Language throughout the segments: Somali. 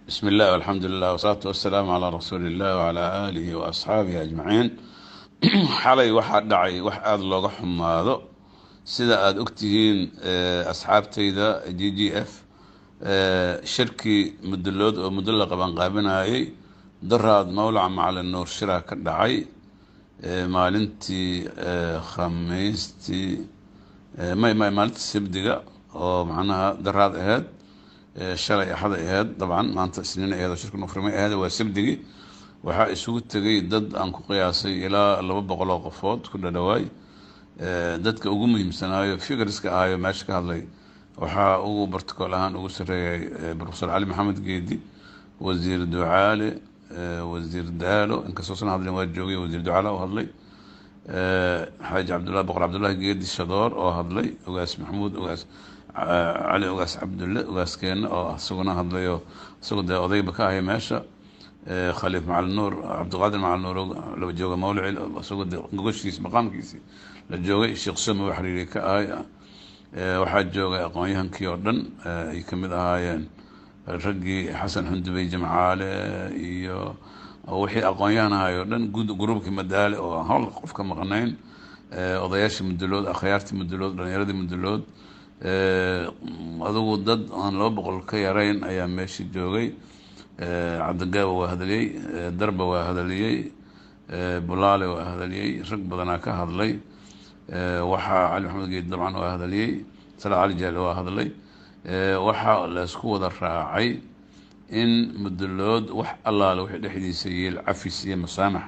بسم الله والحمد لله والصلاة والسلام على رسول الله وعلى آله وأصحابه أجمعين. xalay waxaa dhacay wax aada looga xumaado sida aada ogtihiin asxaabtayda GGF shirkii mudulood oo muddo la qabanqaabinayay daraad mawlaca macalin nuur shiraa ka dhacay maalintii khamiistii maalintii sabdiga oo macnaha daraad ahayd shalay axad ahayd dabcan maanta isniin ahayd oo shirka nufrimay ahayd waa sabdigii waxaa isugu tegay dad aan ku qiyaasay ilaa 200 oo qofood ku dhadhawaay dadka ugu muhiimsanaayo figuriska ahayo meesha ka hadlay waxaa ugu bartikool ahaan ugu sareeyay professor cali maxamed geedi wasiir ducaale wasiir daalo inkastoo san hadlin waa joogay wasiir ducaale oo hadlay xaaji cabdullahi boqor cabdullahi geedi shadoor oo hadlay ugaas maxamuud ugaas cali ugaas cabdulle ugaaskeena oo isaguna hadlayo isagoo dee odayba ka ahay meesha khaliif macalin nuur cabdiqaadir macalin nuur la jooga mawlacil isagoo dee gogoshiisa maqaamkiisii la joogay sheekh somo oo xiriiri ka ahay waxaa joogay aqoon-yahankii oo dhan ay ka mid ahaayeen raggii xasan xundubey jamcaale iyo wixii aqoon-yahan ahay oo dhan gruubkii madaale oo aan hal qof ka maqnayn odayaashii mudulood akhyaartii mudulood dhallinyaradii mudulood adugu dad aan 200 ka yarayn ayaa meeshii joogay cabdigaaba waa hadaliyey darba waa hadaliyey bulaale waa hadaliyey rag badanaa ka hadlay waxaa cali maxamed geed dabcan waa hadaliyey salaa cali jaale waa hadlay waxaa la isku wada raacay in mudulood wax allaale wixii dhexdiisa yeel cafis iyo masaamax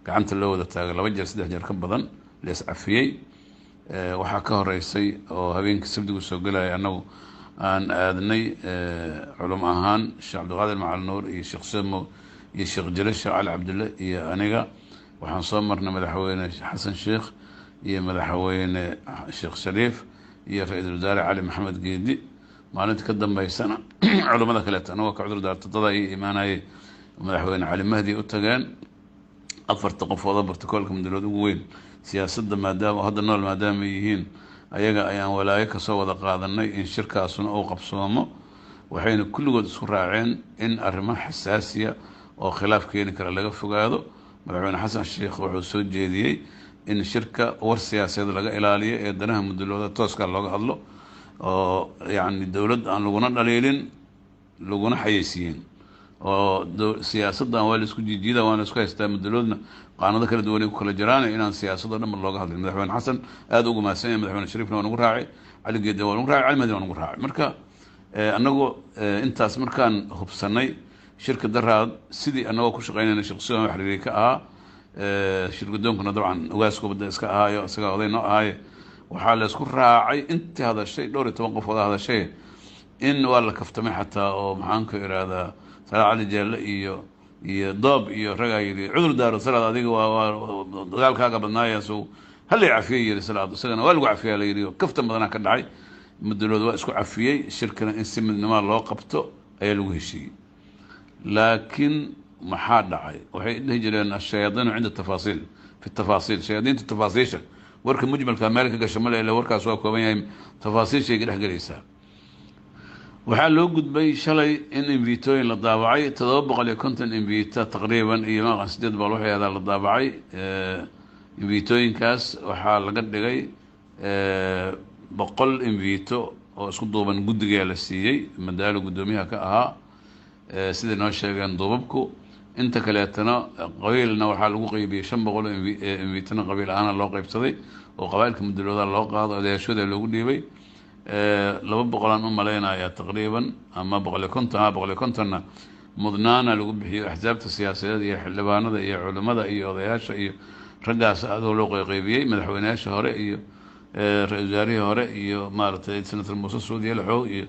gacanta loo wada taagay 2 jeer 3 jeer ka badan la is cafiyey waxaa ka horeysay oo habeenkii sabdigu soo galaya annagu aan aadnay culum ahaan sheekh cabdiqaadir macalin nuur iyo sheekh somo iyo sheekh jale sheekh cali cabdulle iyo aniga waxaan soo marnay madaxweyne xasan sheekh iyo madaxweyne sheekh shariif iyo ra-iisul wasaare cali maxamed geedi maalinta ka dambeysana culimmada kaleeto anagoo ka cudur daarta dad ay imaanayay madaxweyne cali mahdi u tageen 4 qofoodoo bartikoolka mudulood ugu weyn siyaasadda maadaama hadda nool maadaama ay yihiin ayaga ayaan walaayo kasoo wada qaadanay in shirkaasuna uu qabsoomo waxayna kulligood isku raaceen in arrimo xasaasiya oo khilaaf keeni kara laga fogaado madaxweyne xasan sheekh wuxuu soo jeediyey in shirka war siyaasadeed laga ilaaliyo ee danaha mudulooda tooska looga hadlo oo yacni dowlad aan laguna dhaliilin laguna xayeysiin oo siyaasaddan waa la isku jiijiida waana isku haystaa muduloodna qaanado kala duwan ay ku kala jiraan inaan siyaasadoo dhan looga hadlin madaxweyne xasan aada ugu mahadsan yahay madaxweyne shariifna waa nagu raacay cali geedde waa nagu raacay cali mahdi waa nagu raacay marka annagu intaas markaan hubsanay shirka daraad sidii annagoo ku shaqaynayna sheekh suuman xiriiri ka ahaa shir guddoonkuna dabcan ugaasku badda iska ahaayo isagaa oday noo ahaaye waxaa la isku raacay intii hadashay 12 qof wada hadashay in waa la kaftamay xataa oo maxaan ku iraadaa salaa cali jaalle iyo doob iyo ragaa yidhi cudur daaro salaad adiga waa dagaalkaaga badnaayaasu hal cafiyey yidhi salaad isagana waa lagu cafiyaa la yidhi kaftan badanaa ka dhacay mudulood waa isku cafiyey shirkana in si midnimo loo qabto ayaa lagu heshiiyey laakiin maxaa dhacay waxay dhihi jireen ashayaadiinu cinda tafaasiil fi tafaasiil shayaadiinta tafaasiisha warka mujmalka meel ka gasha male ila warkaas waa kooban yahay tafaasiishay ka dhex gelaysaa waxaa loo gudbay shalay in invitooyin la daabacay 750 invita taqriiban iyo maqan 8 boqol waxay la daabacay invitooyinkaas waxaa laga dhigay 100 invito oo isku duuban guddiga la siiyey madaalo guddoomiyaha ka ahaa sida noo sheegeen duubabku inta kaleetana qabiilna waxaa lagu qaybiyey 500 invitana qabiil ahaan loo qaybsaday oo qabailka mudulooda loo qaado odayaashooda loogu dhiibay 200 aan u maleynaya taqriiban ama 150 mudnaana lagu bixiyo axsaabta siyaasadeed iyo xildhibaanada iyo culimada iyo odayaasha iyo raggaas aadoo loo qaybiyey madaxweynayaasha hore iyo ra-iisul wasaarihii hore iyo maaragtay senator muuse suudiye laxow iyo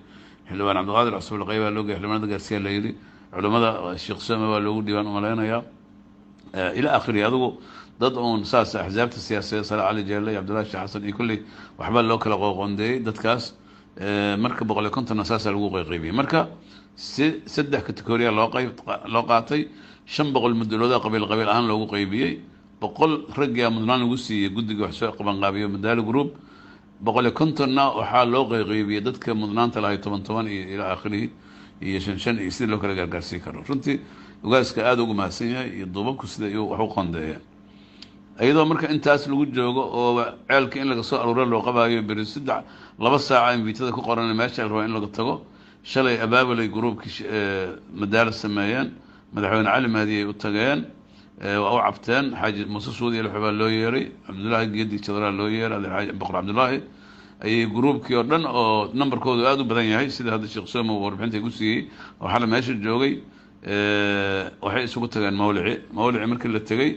xildhibaan cabdiqaadir cusub laqayba loo geeyay xildhibaanada gaarsiya la yidhi culimada sheekh soome waa loogu dhiibaan u maleynayaa ila akhiri adigu dad uun saas axsaabta siyaasadeed salaa cali jaalle iyo cabdullahi sheekh xasan iyo kulley waxbaa loo kala qoondeeyey dadkaas marka 150 saasaa lagu qaybiyey marka si 3 kategoriya loo qaatay 500 mudulooda qabiil ahaan loogu qaybiyey 100 raggaa mudnaan lagu siiyey guddiga wax soo qabanqaabiyo madaalo group 150na waxaa loo qaybiyey dadka mudnaanta lahay 10 iyo ilaa aakhirihi iyo shan iyo sidii loo kala gaargaarsiin karo runtii ugaaska aada ugu mahadsan yahay iyo duubabku sida iyo wax u qondeeyeen iyadoo marka intaas lagu joogo oo ceelka in laga soo aruura loo qabaayo beri 2 saaca invitada ku qoran meesha la rabo in laga tago shalay abaabulay groupkii madaaris sameeyeen madaxweyne cali mahdi ay u tageen oo cabteen xaaji muuse suudi iyo xubaa loo yeeray cabdullaahi geedi jadra loo yeeray xaaji boqor cabdullaahi ay groupkii oo dhan oo numberkoodu aad u badan yahay sida hadda sheekh Soomo warbixinta ay ku siiyay oo xal meesha joogay waxay isugu tageen mawlici markii la tagay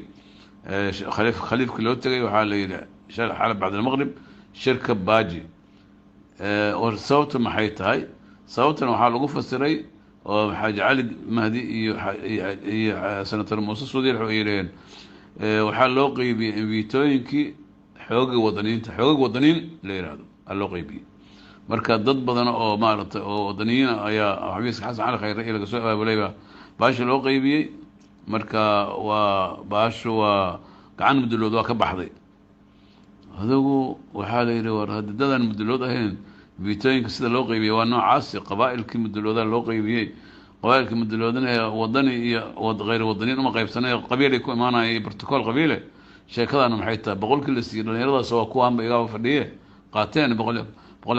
khaliifka loo tagay waxa la yiraahdaa xal bacda المغرب shirka baaji oo sababtu maxay tahay sababtana waxaa lagu fasiray oo xaaji cali mahdi iyo senator muuse suudi waxay yiraahdeen waxaa loo qaybiyay invitooyinkii xooga wadaniin la yiraahdo loo qaybiyay marka dad badan oo maaragtay oo wadaniin ayaa xabiis xasan cali khayr ee laga soo abaabulay baashi loo qaybiyay marka waa baashu waa gacan mudlood waa ka baxday hadagu waxaa la yiri war hadadan mudlood ahayn invitooyinka sida loo qaybiyay waa noocaas qabaa'ilkii mudlooda loo qaybiyay qabaa'ilkii mudloodana wadani iyo غير wadaniin uma qaybsanay qabiilay ku imaanayay protocol qabiile sheekadana maxay tahay boqolkii la siiyay dhalinyaradaas oo kuwaan ba iga fadhiye qaateen boqol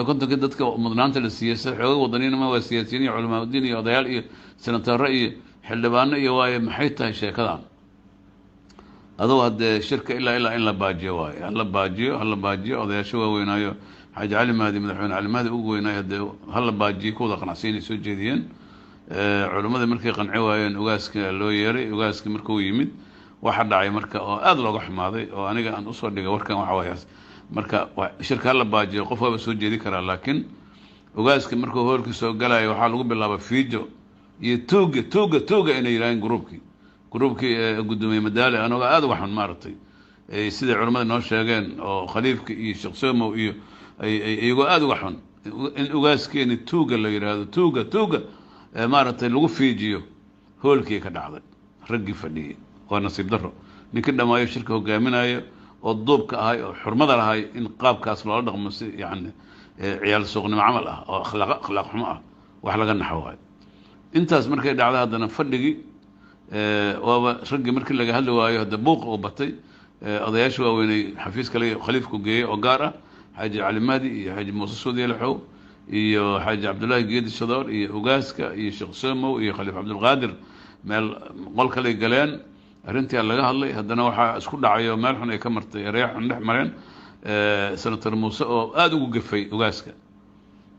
konton dadka mudnaanta la siiyay xoog wadaniin ma waa siyaasiyiin iyo culimo diin iyo odayaal iyo senator iyo xildhibaano iyo waay maxay tahay sheekadan adoo hadda shirka ilaa in la baajiyo waay hal baajiyo odayaasha waaweynaayo xaaji cali mahdi madaxweyne cali mahdi ugu weynaayo hadda hal baajiyo kuwada qanacsiin soo jeediyeen culimada markay qanci waayeen ugaaska loo yeeray ugaaska markuu yimid waxa dhacay marka oo aad looga xumaaday oo aniga aan u soo dhigay warkan waxa waayay marka shirka hal baajiyo qof walba soo jeedi kara laakiin ugaaska markuu hoolka soo galay waxa lagu bilaabay fiijo iyo tuuga inay yiraahdeen groupkii gudoomiye madaale anaga aad uga xun maartay sida culimada noo sheegeen oo khaliifka iyo sheekh Soomo iyo iyagu aad uga xun in ugaaskeeni tuuga la yiraahdo tuuga maartay lagu fiijiyo hoolkii ka dhacday raggi fadhiyay oo nasiib daro ninka dhamaayo shirka hogaaminayo oo duubka ahay oo xurmada lahay in qaabkaas loo dhaqmo si yaani ciyaal suuqnimo amal ah oo akhlaaq xumo ah wax laga naxaway intaas markay dhacday hadana fadhigi waaba raggi markii laga hadli waayo hada buuq oo batay odayaasha waaweynay xafiis kale khaliifku geeyay oo gaar ah xaaji cali mahdi iyo xaaji muuse suudi laxow iyo xaaji cabdullaahi geedi shadoor iyo ugaaska iyo sheekh Soomo iyo khaliif cabdul qaadir meel qol kale galeen arintii laga hadlay hadana waxa isku dhacayo meel xun ay ka martay reex dhex mareen senator muuse oo aad ugu gafay ugaaska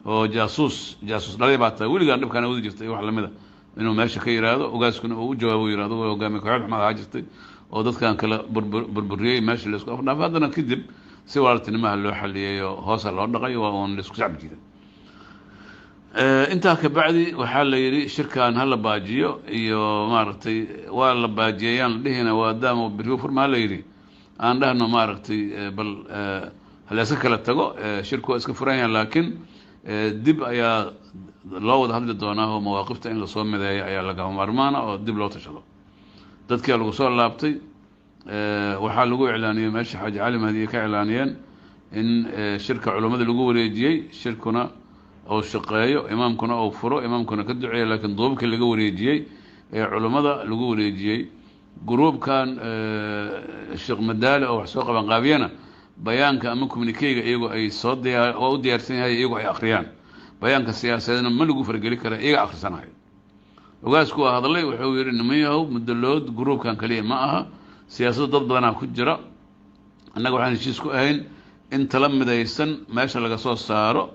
oo jaasuus dhalay baata wiligaan dhibkan wadi jirtay wax lamida inuu meesha ka yiraahdo ugaaskuna uu jawaabo yiraahdo hogaamiye kooxda xumada jirtay oo dadkan kala burburiyay meesha la isku afdhaaf hadana kadib si waaltinimaha loo xaliyay oo hoos loo dhaqay waa on la isku sacab jiray inta ka bacdi waxa la yiri shirkan hal baajiyo iyo maaragtay waa la baajiyaan dhihina waa daamo biriyo furmaa la yiri aan dhahno maaragtay bal hal iska kala tago shirku iska furayaan laakiin dib ayaa loo wada hadli doonaa oo mawaaqifta in la soo mideeyo ayaa laga maarmaana oo dib loo tashado dadkii lagu soo laabtay waxa lagu iclaaniyay meesha xaaji cali mahdi ka iclaaniyeen in shirka culimada lagu wareejiyay shirkuna oo shaqeeyo imaamkuna oo furo imaamkuna ka duceeyo laakiin duubkii laga wareejiyay culimada lagu wareejiyay groupkan sheekh madaale oo wax soo qaban qaabiyana bayaanka ama communique-ga iyagu ay soo diyaarsan yahay iyagu ay akhriyaan bayaanka siyaasadeedna ma lagu fargeli kara iyaga akhrisanayo ogaasku waa hadlay wuxuu yiri nimayahow mudlood groupkan kaliya ma aha siyaasadda dad badan ku jira annaga waxaan heshiis ku ahayn in tala midaysan meesha laga soo saaro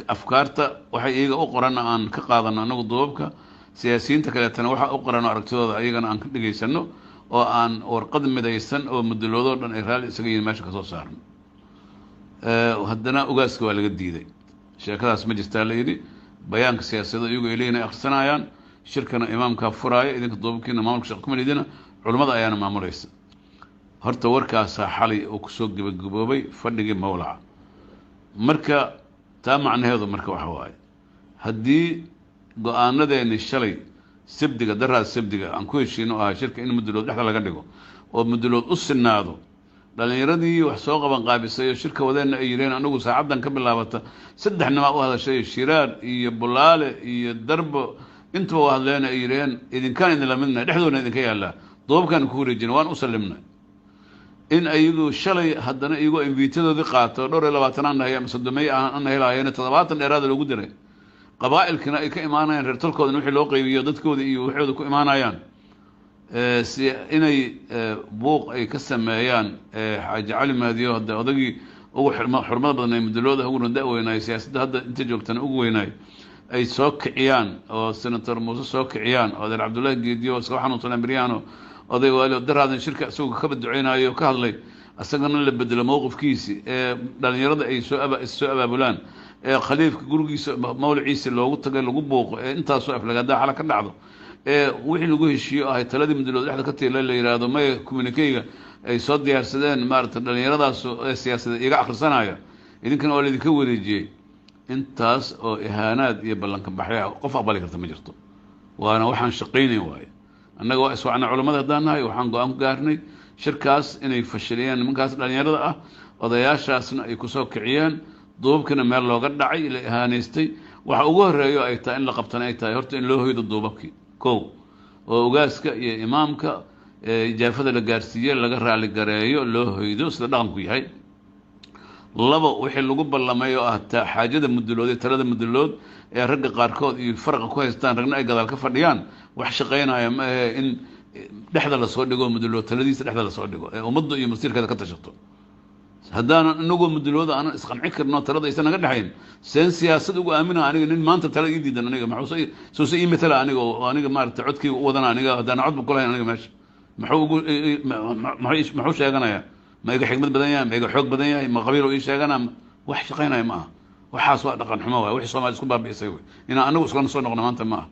afkaarta waxay iyaga u qoran aan ka qaadano anagu duubka siyaasiyiinta kale tan waxa u qoran aragtidooda ayagana aan ka dhigaysano oo aan warqad midaysan oo mudloodo dhan ay raali isaga yihiin meesha ka soo saarno haddana ogaaska waa laga diiday sheekadaas ma jirtaa la yiri bayaanka siyaasadda iyagu ay leeyihiin akhrisanayaan shirkana imaamka furaaya idinka duubkiina maamulka shaqo kuma lidina culimada ayaana maamulaysa horta warkaas xalay oo ku soo gabagaboobay fadhigii mawlaca marka taa macnaheedu marka waxa waaye haddii go'aanadeeni shalay sabdiga aan ku heshiino shirka in mudlood dhexda laga dhigo oo mudlood u sinaado dhalinyaradii wax soo qaban qaabisay shirka wadana ay yireen anagu saacadan ka bilaabata saddex nima u hadashay Shiraar iyo Bulaale iyo Darbo intuu u hadleen ay yireen idinkaan idin lamidna dhexdoona idinka yaala doobkan ku wareejin waan u salimna in ayagu shalay haddana iyagu invitadoodii qaato dhowr iyo 20 aan nahay ama 30 aan helaayeen 70 dheeraad lagu diray qabaa'ilkina ay ka imaanayaan reer tolkooda wixii loo qaybiyo dadkooda iyo waxooda ku imaanayaan si inay buuq ay ka sameeyaan Xaaji Cali Maadiyo hadda odagii ugu xurmada badan ee mudulooda ugu runda weynay siyaasadda hadda inta joogtana ugu weynay ay soo kiciyaan oo senator Muuse soo kiciyaan oo Dr. Abdullahi Geediyo soo xanuunsan Bariyaano oday wali daraadan shirka asugu ka badduceynayo ka hadlay asagana la bedelo mowqifkiisi dhalinyarada ay soo abaabulaan khaliifka gurigiisa mawliciisa loogu tagay lagu buuqo intaas oo aflagaada xala ka dhacdo wixii lagu heshiyo ah talada mudulooda dhexda ka tiilay la yiraahdo may communique ay soo diyaarsadeen maarta dhalinyaradaas siyaasadda iga akhrisanaya idinkana oo idinka wareejiyay intaas oo ihaanaad iyo ballanka baxay qof aqbali karta ma jirto waana waxaan shaqeynay waay annaga waa iswaacna culimada haddaanahay waxaan go'aan ku gaarnay shirkaas inay fashiliyaan nimankaas dhalinyarada ah odayaashaasna ay ku soo kiciyaan duubkana meel looga dhacay la ihaaneystay waxa ugu horeeyo ay tahay in la qabtana ay tahay horta in loo hoydo duubabkii kow oo ogaaska iyo imaamka jaafada la gaarsiiyay laga raali gareeyo loo hoydo sida dhaqanku yahay laba wixii lagu ballamay oo ah xaajada mudulood ee talada mudulood ee ragga qaarkood iyo farqa ku haystaan ragna ay gadaal ka fadhiyaan wax shaqeynaya ma aha in dhexda la soo dhigo mudulood taladiisa dhexda la soo dhigo ee ummadda iyo masiirkeeda ka tashato haddaan inagu mudulooda aan isqanci karno talada aysan naga dhaxayn seen siyaasad ugu aamina aniga nin maanta talada ii diidan aniga maxuu soo iimatala aniga maarta codkii u wadana aniga haddaan cod ku lahayn aniga meesha maxuu sheeganaya ma iga xigmad badan yahay ma iga xoog badan yahay ma qabiil ii sheegana wax shaqeynaya ma aha waxaas waa dhaqan xumo waay wixii Soomaali isku baabi'isay way inaan anagu isla soo noqono maanta ma aha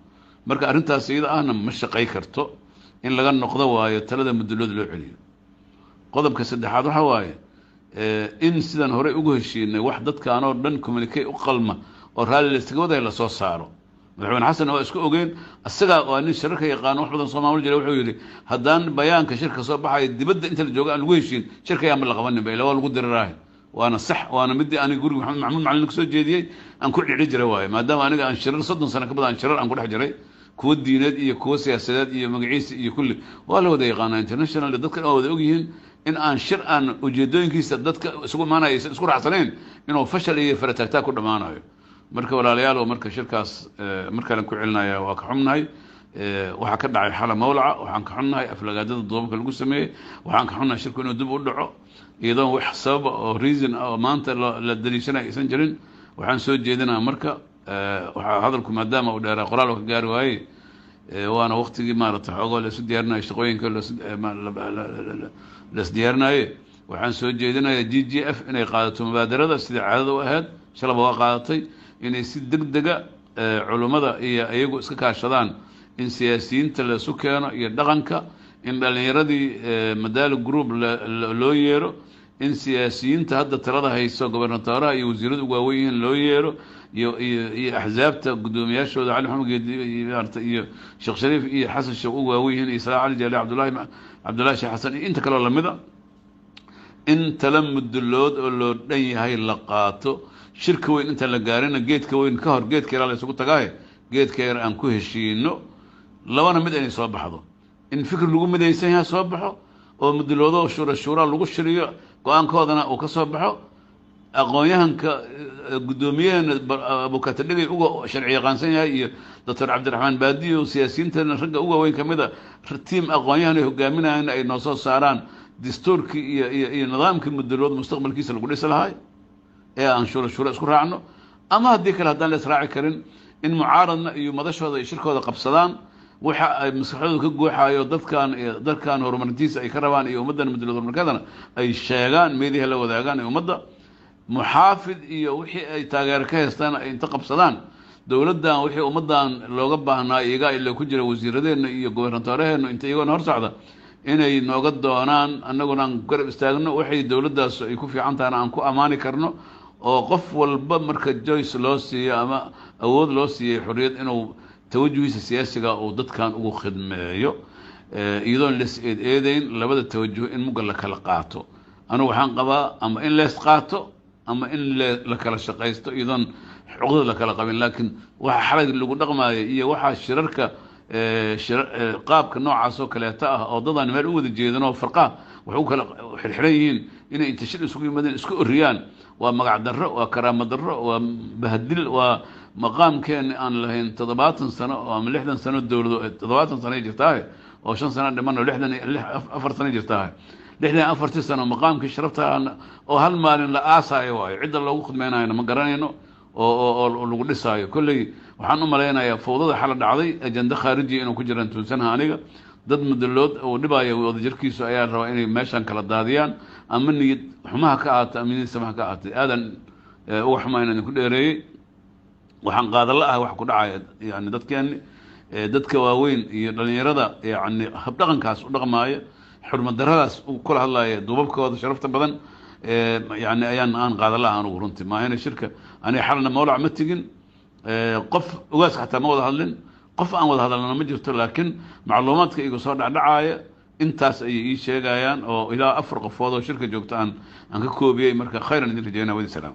marka arrintaas iyada ahna ma shaqay karto in laga noqdo waayo talada mudulooda loo celiyo qodobka saddexaad waxa waaye in sidan hore ugu heshiinay wax dadkaan oo dhan communique u qalma oo raali la iskaga waday la soo saaro madaxweyne xasan oo isku ogeen asaga oo nin shirka yaqaan wax badan Soomaali jiray wuxuu yiri haddaan bayaanka shirka soo baxay dibadda inta la joogo aan lagu heshiin shirka yaa ma la qabanin bay lawa lagu diray waana sax waana midii aniga guriga Maxamed Maxamuud Macallin soo jeediyay aan ku dhici jiray waay maadaama aniga aan shirar 30 sano ka badan shirar aan ku dhex jiray kuwa diineed iyo kuwa siyaasadeed iyo magaciisa iyo kulli waa la wada yaqaanaa international dadka oo wada ogyihiin in aan shir aan ujeedooyinkiisa dadka isugu maanaysan isku raacsanayn inuu fashal iyo farataagtaa ku dhamaanayo marka walaalayaal oo marka shirkaas markaan ku celinaya waa ka xumnahay waxa ka dhacay xala mawlaca waxaan ka xunnahay aflagaadada doobka lagu sameeyay waxaan ka xunnahay shirku inuu dib u dhaco iyadoo wax sabab oo reason oo maanta la daliishanay aysan jirin waxaan soo jeedinaa marka waxa hadalku maadaama uu dheeraa qoraal ka gaari waayay waana waqtigii maarata xoogoo la isu diyaarinay shaqooyinka la isdiyaarinaye waxaan soo jeedinayaa GGF inay qaadato mubaadarada sida caadada u ahayd shalaba waa qaadatay inay si degdega culimada iyo iyagu iska kaashadaan in siyaasiyiinta la isu keeno iyo dhaqanka in dhalinyaradii madaali group loo yeero in siyaasiyiinta hadda talada hayso gobernatooraha iyo wasiirada ugu waaweyn loo yeero iyo axzaabta gudoomiyaashooda Cali Maxamed Geedi iyo Sheekh Shariif iyo Xasan Sheekh ugu waaweyn iyo Salaax Ali Jaali Cabdullaahi Sheekh Xasan inta kale lamida in talamudlood oo loo dhan yahay la qaato shirka weyn inta la gaarina geedka weyn ka hor geedka la isugu tagaay geedka yar aan ku heshiino labana mid ay soo baxdo in fikir lagu midaysan yahay soo baxo oo muduloodo shura lagu shiriyo go'aankoodana uu ka soo baxo aqoonyahanka gudoomiyaha abukata dhigay uga sharci yaqaansan yahay iyo Dr. Cabdiraxmaan Baadiyo siyaasiyiinta ragga uga weyn kamida tiim aqoonyahan ay hogaaminayaan ay noo soo saaraan dastuurkii iyo nidaamkii mudulood mustaqbalkiisa lagu dhisi lahay ee aan shura isku raacno ama haddii kale haddaan la israaci karin in mucaaradna iyo madashooda iyo shirkooda qabsadaan waxa ay maskaxdooda ka gooxayo dadkan horumarintiisa ay ka rabaan iyo ummaddan mudulood horumarkeedana ay sheegaan meelaha la wadaagaan ee ummadda muxaafid iyo wixii ay taageero ka haystaan ay inta qabsadaan dawladdan wixii ummaddan looga baahnaa iyaga ilaa ku jira wasiiradeena iyo gobernatooraheena inta iyagoo hor socda inay nooga doonaan annaguna aan garab istaagno waxay dawladdaas ay ku fiican tahay aan ku amaani karno oo qof walba marka joyce loo siiyo ama awood loo siiyay xorriyad inuu tawajuhiisa siyaasiga uu dadkan ugu khidmeeyo iyadoon la eedeyn labada tawajuh in mugga la kala qaato أنا وحان قبا أما إن لا يسقاطه أما إن لك لا شقيسته أيضا عقد لك لا قبل لكن waxa xalay lagu dhaqmaayo iyo waxa shirarka qaabka noocaas oo kale ah oo dadaan meel u wada jeedano farqa wuxuu kala xirxiran yihiin inay inta shir isugu yimaadeen isku oriyaan waa magac darro waa karaamo darro waa bahdil waa maqaamkeen aan lahayn 70 sano oo 60 sano dawlado 70 sano jirtaa oo 5 sano dhiman oo 4 sano jirtaa 64 sano maqaamkii sharafta oo hal maalin la aasayo waayo cid loogu khidmeynayna ma garanayno oo lagu dhisaayo kulli waxaan u maleynayaa fowdada xal dhacday ajanda khariji inuu ku jiraan tuunsanaha aniga dad madalood oo dhibaayo wada jirkiisu ayaa rabaa inay meeshan kala daadiyaan ama niyad xumaha ka aata ama niyad samaha ka aata aadan uga xumayna ku dheereeyay waxaan qaadala ah wax ku dhacay yani dadka waaweyn iyo dhalinyarada yani hab dhaqankaas u dhaqmaayo xurmad daradaas uu kula hadlayo duubabkooda sharafta badan يعني أيان قاعد الله أنا ورنتي ما هنا شركة أنا حالنا مولع متجن قف وقاس حتى ما وضع هذلن قف أنا وضع هذلن أنا ما جبت لكن معلومات كي صار دعاية أنتاس أي شيء جايان أو إلى أفرق فوضى شركة جوكتان أنك كوبي مركز خيرا ندير جينا ودي سلام